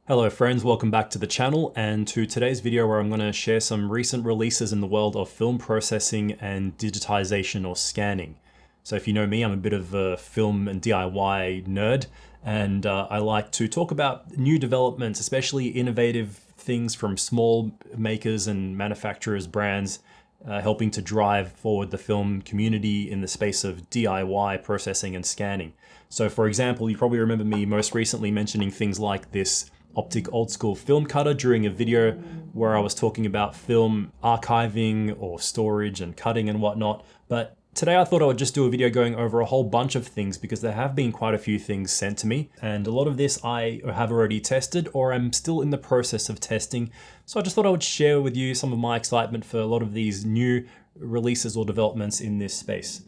Hello friends, welcome back to the channel and to today's video where I'm going to share some recent releases in the world of film processing and digitization or scanning. So if you know me, I'm a bit of a film and DIY nerd, and I like to talk about new developments, especially innovative things from small makers and manufacturers, brands, helping to drive forward the film community in the space of DIY processing and scanning. So for example, you probably remember me most recently mentioning things like this Optic old school film cutter during a video where I was talking about film archiving or storage and cutting and whatnot. But today I thought I would just do a video going over a whole bunch of things because there have been quite a few things sent to me, and a lot of this I have already tested or I'm still in the process of testing. So I just thought I would share with you some of my excitement for a lot of these new releases or developments in this space.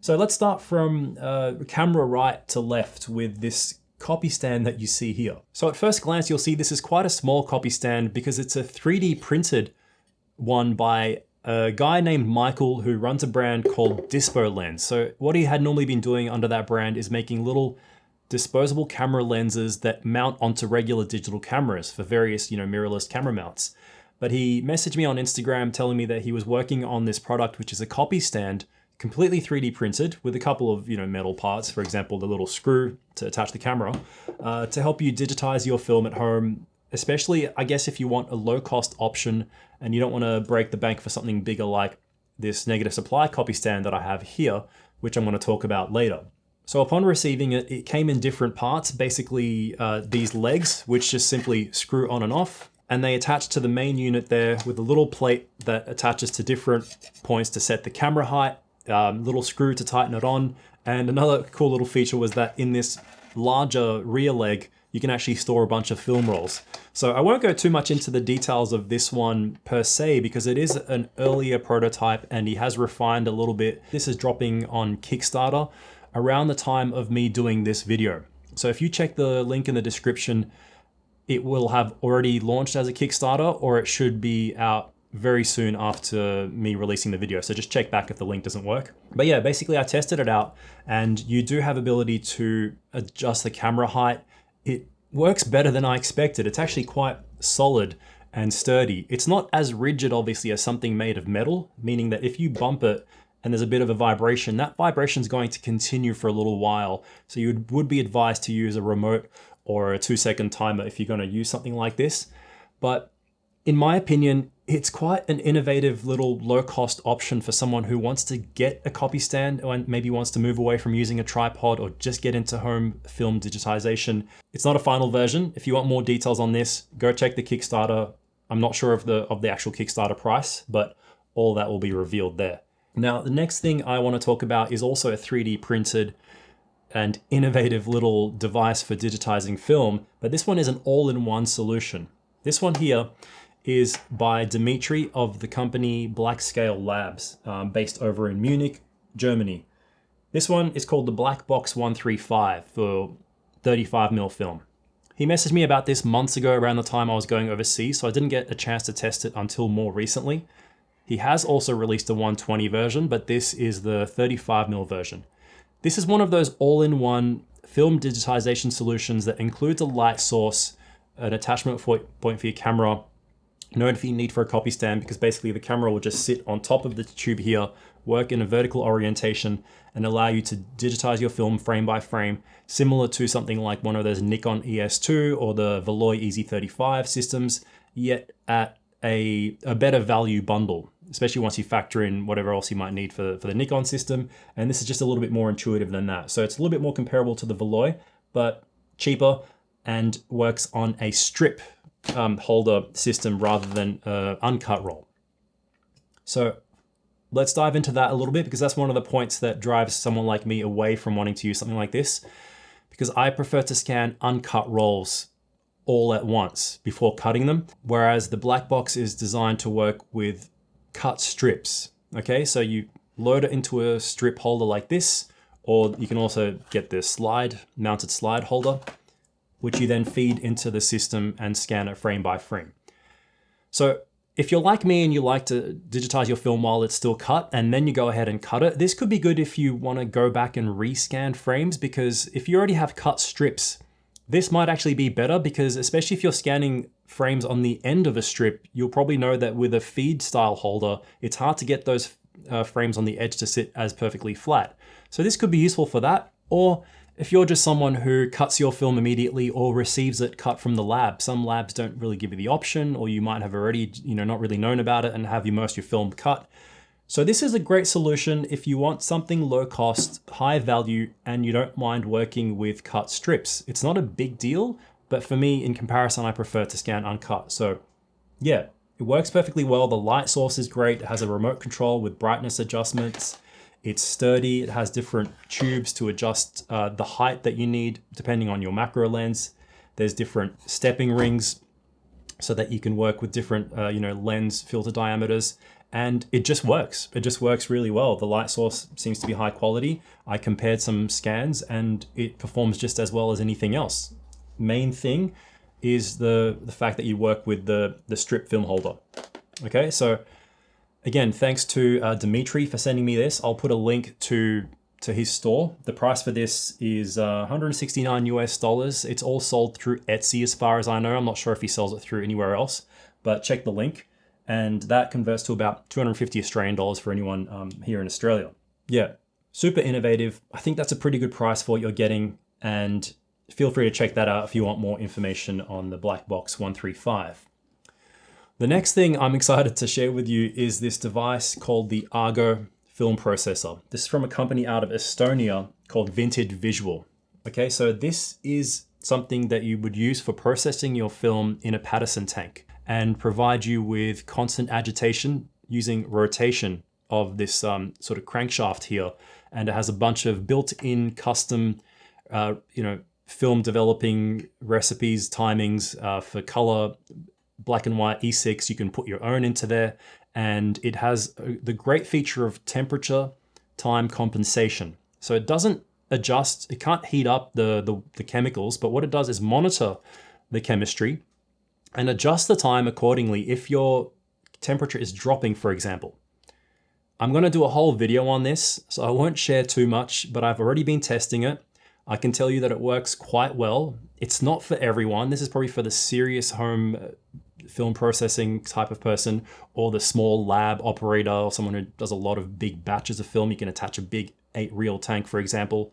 So let's start from camera right to left with this copy stand that you see here. So at first glance, you'll see this is quite a small copy stand because it's a 3D printed one by a guy named Michael who runs a brand called Dispo Lens. So what he had normally been doing under that brand is making little disposable camera lenses that mount onto regular digital cameras for various, mirrorless camera mounts. But he messaged me on Instagram telling me that he was working on this product, which is a copy stand, completely 3D printed with a couple of metal parts, for example, the little screw to attach the camera, to help you digitize your film at home, especially, I guess, if you want a low-cost option and you don't want to break the bank for something bigger like this negative supply copy stand that I have here, which I'm going to talk about later. So upon receiving it, it came in different parts, basically these legs, which just simply screw on and off, and they attach to the main unit there with a little plate that attaches to different points to set the camera height, little screw to tighten it on. And another cool little feature was that in this larger rear leg, you can actually store a bunch of film rolls. So I won't go too much into the details of this one per se, because it is an earlier prototype and he has refined a little bit. This is dropping on Kickstarter around the time of me doing this video. So if you check the link in the description, it will have already launched as a Kickstarter, or it should be out very soon after me releasing the video. So just check back if the link doesn't work. But yeah, basically I tested it out and you do have ability to adjust the camera height. It works better than I expected. It's actually quite solid and sturdy. It's not as rigid, obviously, as something made of metal, meaning that if you bump it and there's a bit of a vibration, that vibration is going to continue for a little while. So you would be advised to use a remote or a 2-second timer if you're going to use something like this. But in my opinion, it's quite an innovative little low-cost option for someone who wants to get a copy stand or maybe wants to move away from using a tripod or just get into home film digitization. It's not a final version. If you want more details on this, go check the Kickstarter. I'm not sure of the actual Kickstarter price, but all that will be revealed there. Now, the next thing I want to talk about is also a 3D printed and innovative little device for digitizing film, but this one is an all-in-one solution. This one here is by Dimitri of the company Blackscale Labs, based over in Munich, Germany. This one is called the BlackBox 135 for 35mm film. He messaged me about this months ago around the time I was going overseas, so I didn't get a chance to test it until more recently. He has also released a 120 version, but this is the 35mm version. This is one of those all-in-one film digitization solutions that includes a light source, an attachment point for your camera, no need for a copy stand, because basically the camera will just sit on top of the tube here, work in a vertical orientation, and allow you to digitize your film frame by frame, similar to something like one of those Nikon ES2 or the Veloy EZ35 systems, yet at a better value bundle, especially once you factor in whatever else you might need for the Nikon system. And this is just a little bit more intuitive than that. So it's a little bit more comparable to the Veloy, but cheaper and works on a strip holder system rather than uncut roll. So let's dive into that a little bit, because that's one of the points that drives someone like me away from wanting to use something like this, because I prefer to scan uncut rolls all at once before cutting them, whereas the BlackBox is designed to work with cut strips. Okay, so you load it into a strip holder like this, or you can also get the mounted slide holder, which you then feed into the system and scan it frame by frame. So if you're like me and you like to digitize your film while it's still cut and then you go ahead and cut it, this could be good if you want to go back and rescan frames, because if you already have cut strips, This might actually be better because especially if you're scanning frames on the end of a strip, you'll probably know that with a feed style holder, it's hard to get those frames on the edge to sit as perfectly flat. So this could be useful for that. Or if you're just someone who cuts your film immediately or receives it cut from the lab, some labs don't really give you the option, or you might have already, not really known about it and have most of your film cut. So this is a great solution if you want something low cost, high value, and you don't mind working with cut strips. It's not a big deal, but for me, in comparison, I prefer to scan uncut. So yeah, it works perfectly well. The light source is great. It has a remote control with brightness adjustments. It's sturdy. It has different tubes to adjust the height that you need depending on your macro lens. There's different stepping rings so that you can work with different lens filter diameters. And it just works. It just works really well. The light source seems to be high quality. I compared some scans and it performs just as well as anything else. Main thing is the fact that you work with the strip film holder. Okay, so again, thanks to Dimitri for sending me this. I'll put a link to his store. The price for this is $169 US. It's all sold through Etsy as far as I know. I'm not sure if he sells it through anywhere else, but check the link. And that converts to about 250 Australian dollars for anyone here in Australia. Yeah, super innovative. I think that's a pretty good price for what you're getting. And feel free to check that out if you want more information on the BlackBox 135. The next thing I'm excited to share with you is this device called the Argo film processor. This is from a company out of Estonia called Vintage Visual. Okay, so this is something that you would use for processing your film in a Patterson tank and provide you with constant agitation using rotation of this sort of crankshaft here. And it has a bunch of built-in custom, film developing recipes, timings for color, black and white E6. You can put your own into there. And it has the great feature of temperature time compensation. So it doesn't adjust, it can't heat up the chemicals, but what it does is monitor the chemistry and adjust the time accordingly if your temperature is dropping, for example. I'm gonna do a whole video on this, so I won't share too much, but I've already been testing it. I can tell you that it works quite well. It's not for everyone. This is probably for the serious home film processing type of person, or the small lab operator, or someone who does a lot of big batches of film. You can attach a big 8-reel tank, for example.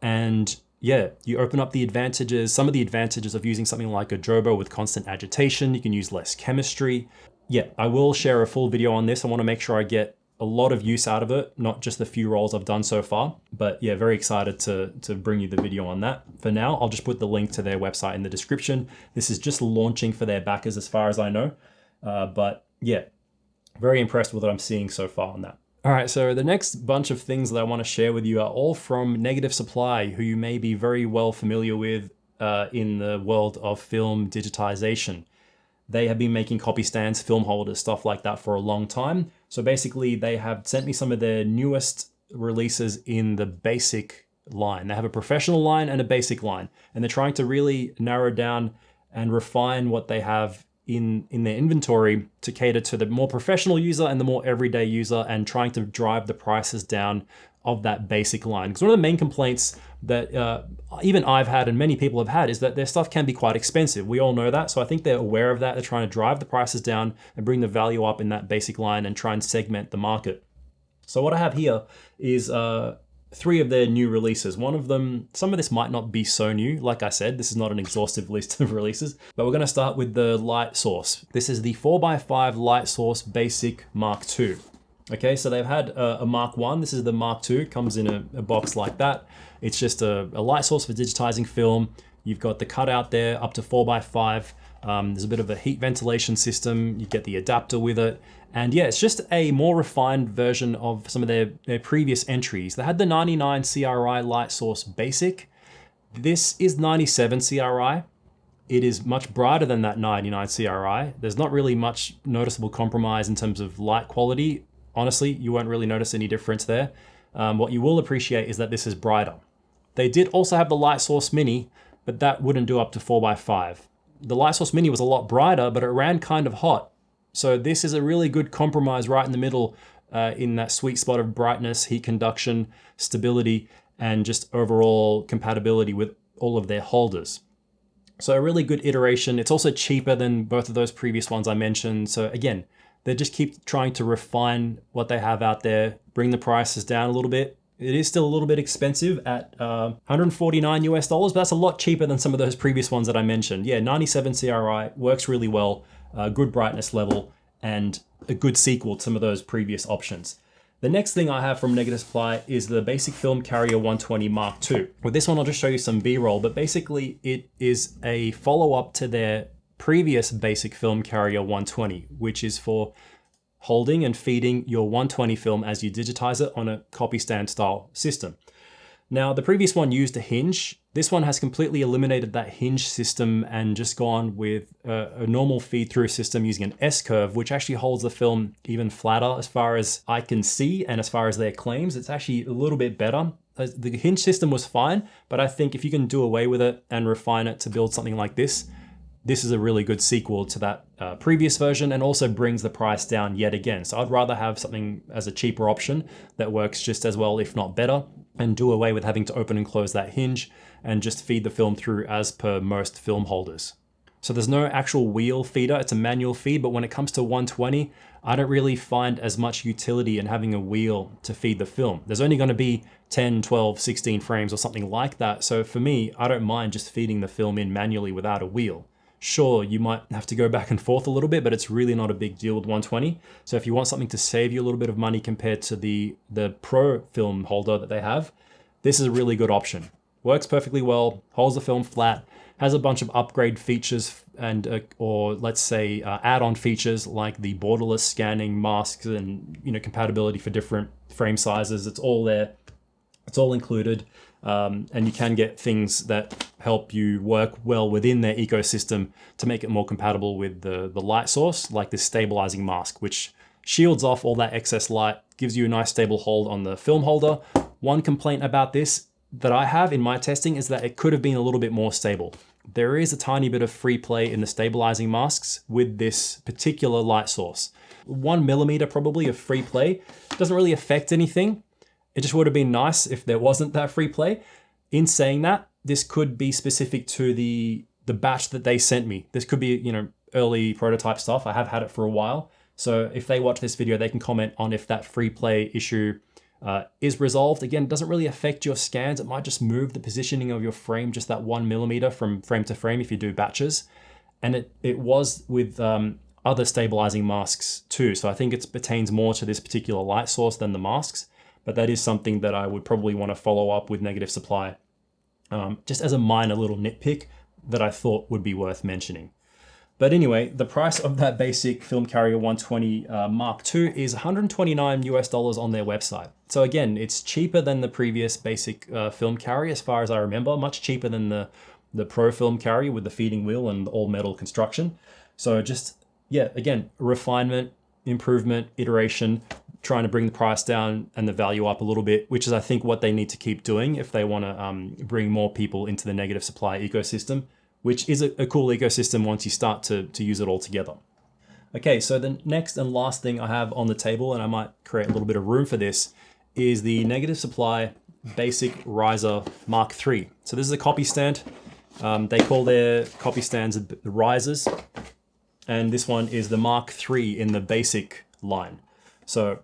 And yeah, you open up the advantages, some of the advantages of using something like a Jobo with constant agitation. You can use less chemistry. Yeah, I will share a full video on this. I want to make sure I get a lot of use out of it, not just the few rolls I've done so far. But yeah, very excited to bring you the video on that. For now, I'll just put the link to their website in the description. This is just launching for their backers as far as I know. But yeah, very impressed with what I'm seeing so far on that. All right, so the next bunch of things that I want to share with you are all from Negative Supply, who you may be very well familiar with in the world of film digitization. They have been making copy stands, film holders, stuff like that for a long time. So basically they have sent me some of their newest releases in the basic line. They have a professional line and a basic line, and they're trying to really narrow down and refine what they have in their inventory to cater to the more professional user and the more everyday user, and trying to drive the prices down of that basic line. Because one of the main complaints that even I've had and many people have had is that their stuff can be quite expensive. We all know that. So I think they're aware of that. They're trying to drive the prices down and bring the value up in that basic line and try and segment the market. So what I have here is 3 of their new releases. One of them, some of this might not be so new. Like I said, this is not an exhaustive list of releases, but we're gonna start with the light source. This is the 4x5 light source basic Mark II. Okay, so they've had a Mark 1. This is the Mark II, comes in a box like that. It's just a light source for digitizing film. You've got the cutout there up to 4x5. There's a bit of a heat ventilation system. You get the adapter with it. And yeah, it's just a more refined version of some of their previous entries. They had the 99 CRI light source basic. This is 97 CRI. It is much brighter than that 99 CRI. There's not really much noticeable compromise in terms of light quality. Honestly, you won't really notice any difference there. What you will appreciate is that this is brighter. They did also have the light source mini, but that wouldn't do up to 4x5. The light source mini was a lot brighter, but it ran kind of hot. So this is a really good compromise right in the middle in that sweet spot of brightness, heat conduction, stability, and just overall compatibility with all of their holders. So a really good iteration. It's also cheaper than both of those previous ones I mentioned. So again, they just keep trying to refine what they have out there, bring the prices down a little bit. It is still a little bit expensive at 149 US dollars, but that's a lot cheaper than some of those previous ones that I mentioned. Yeah, 97 CRI works really well, good brightness level, and a good sequel to some of those previous options. The next thing I have from Negative Supply is the Basic Film Carrier 120 Mark II. With this one, I'll just show you some B-roll, but basically it is a follow-up to their previous Basic Film Carrier 120, which is for holding and feeding your 120 film as you digitize it on a copy stand style system. Now, the previous one used a hinge. This one has completely eliminated that hinge system and just gone with a normal feed-through system using an S-curve, which actually holds the film even flatter as far as I can see and as far as their claims. It's actually a little bit better. The hinge system was fine, but I think if you can do away with it and refine it to build something like this, this is a really good sequel to that previous version and also brings the price down yet again. So I'd rather have something as a cheaper option that works just as well, if not better, and do away with having to open and close that hinge and just feed the film through as per most film holders. So there's no actual wheel feeder, it's a manual feed, but when it comes to 120, I don't really find as much utility in having a wheel to feed the film. There's only going to be 10, 12, 16 frames or something like that. So for me, I don't mind just feeding the film in manually without a wheel. Sure, you might have to go back and forth a little bit, but it's really not a big deal with 120. So if you want something to save you a little bit of money compared to the Pro film holder that they have, this is a really good option. Works perfectly well, holds the film flat, has a bunch of upgrade features and or let's say add-on features like the borderless scanning, masks, and compatibility for different frame sizes. It's all there. It's all included. And you can get things that help you work well within their ecosystem to make it more compatible with the light source, like this stabilizing mask, which shields off all that excess light, gives you a nice stable hold on the film holder. One complaint about this that I have in my testing is that it could have been a little bit more stable. There is a tiny bit of free play in the stabilizing masks with this particular light source. 1 millimeter probably of free play doesn't really affect anything. It just would have been nice if there wasn't that free play. In saying that, this could be specific to the batch that they sent me. This could be, early prototype stuff. I have had it for a while. So if they watch this video, they can comment on if that free play issue is resolved. Again, it doesn't really affect your scans. It might just move the positioning of your frame just that 1 millimeter from frame to frame if you do batches. And it was with other stabilizing masks too. So I think it pertains more to this particular light source than the masks. But that is something that I would probably want to follow up with Negative Supply, just as a minor little nitpick that I thought would be worth mentioning. But anyway, the price of that Basic Film Carrier 120 Mark II is 129 US dollars on their website. So again, it's cheaper than the previous Basic Film Carrier as far as I remember, much cheaper than the Pro Film Carrier with the feeding wheel and all metal construction. So just, yeah, again, refinement, improvement, iteration, trying to bring the price down and the value up a little bit, which is I think what they need to keep doing if they want to bring more people into the Negative Supply ecosystem, which is a cool ecosystem once you start to use it all together. Okay, so the next and last thing I have on the table, and I might create a little bit of room for this, is the Negative Supply Basic Riser Mark III. So this is a copy stand. They call their copy stands the risers, and this one is the Mark III in the Basic line. So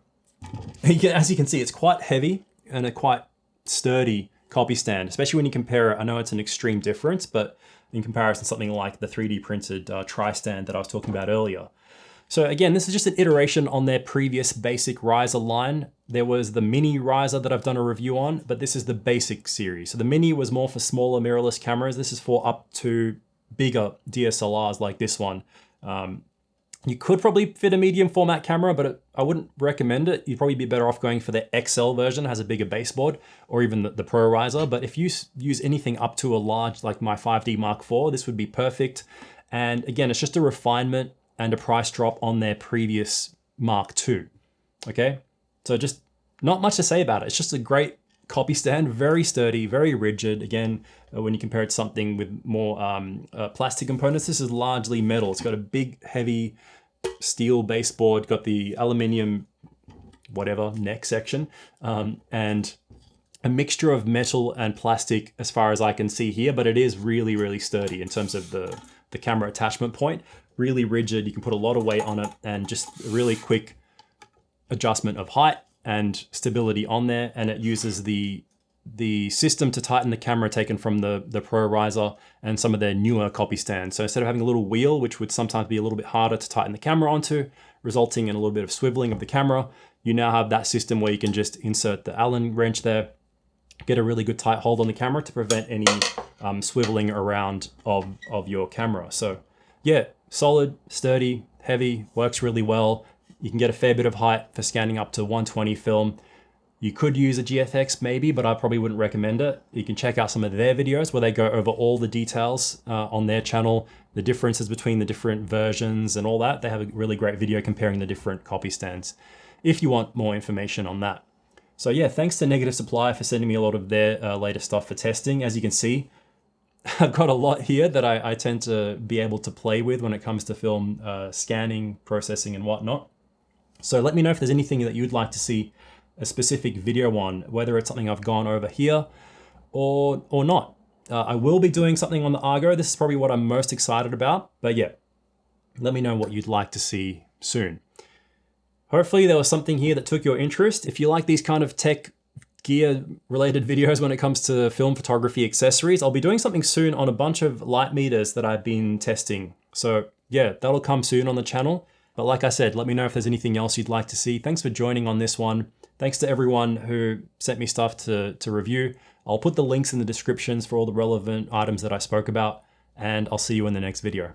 as you can see, it's quite heavy and a quite sturdy copy stand, especially when you compare it. I know it's an extreme difference, but in comparison to something like the 3D printed TriStand that I was talking about earlier. So again, this is just an iteration on their previous Basic Riser line. There was the Mini Riser that I've done a review on, but this is the Basic series. So the Mini was more for smaller mirrorless cameras. This is for up to bigger DSLRs like this one. You could probably fit a medium format camera, but I wouldn't recommend it. You'd probably be better off going for the XL version, has a bigger baseboard, or even the Pro Riser. But if you use anything up to a large, like my 5D Mark IV, this would be perfect. And again, it's just a refinement and a price drop on their previous Mark II, okay? So just not much to say about it. It's just a great copy stand, very sturdy, very rigid. Again, when you compare it to something with more plastic components, this is largely metal. It's got a big, heavy steel baseboard, got the aluminium, whatever, neck section. And a mixture of metal and plastic as far as I can see here, but it is really, really sturdy in terms of the camera attachment point. Really rigid, you can put a lot of weight on it, and just a really quick adjustment of height and stability on there. And it uses the system to tighten the camera taken from the Pro Riser and some of their newer copy stands. So instead of having a little wheel, which would sometimes be a little bit harder to tighten the camera onto, resulting in a little bit of swiveling of the camera, you now have that system where you can just insert the Allen wrench there, get a really good tight hold on the camera to prevent any swiveling around of your camera. So yeah, solid, sturdy, heavy, works really well. You can get a fair bit of height for scanning up to 120 film. You could use a GFX maybe, but I probably wouldn't recommend it. You can check out some of their videos where they go over all the details on their channel, the differences between the different versions and all that. They have a really great video comparing the different copy stands if you want more information on that. So yeah, thanks to Negative Supply for sending me a lot of their latest stuff for testing. As you can see, I've got a lot here that I tend to be able to play with when it comes to film scanning, processing and whatnot. So let me know if there's anything that you'd like to see a specific video on, whether it's something I've gone over here or not. I will be doing something on the Argo. This is probably what I'm most excited about, but yeah, let me know what you'd like to see soon. Hopefully there was something here that took your interest. If you like these kind of tech gear related videos when it comes to film photography accessories, I'll be doing something soon on a bunch of light meters that I've been testing. So yeah, that'll come soon on the channel. But like I said, let me know if there's anything else you'd like to see. Thanks for joining on this one. Thanks to everyone who sent me stuff to review. I'll put the links in the descriptions for all the relevant items that I spoke about, and I'll see you in the next video.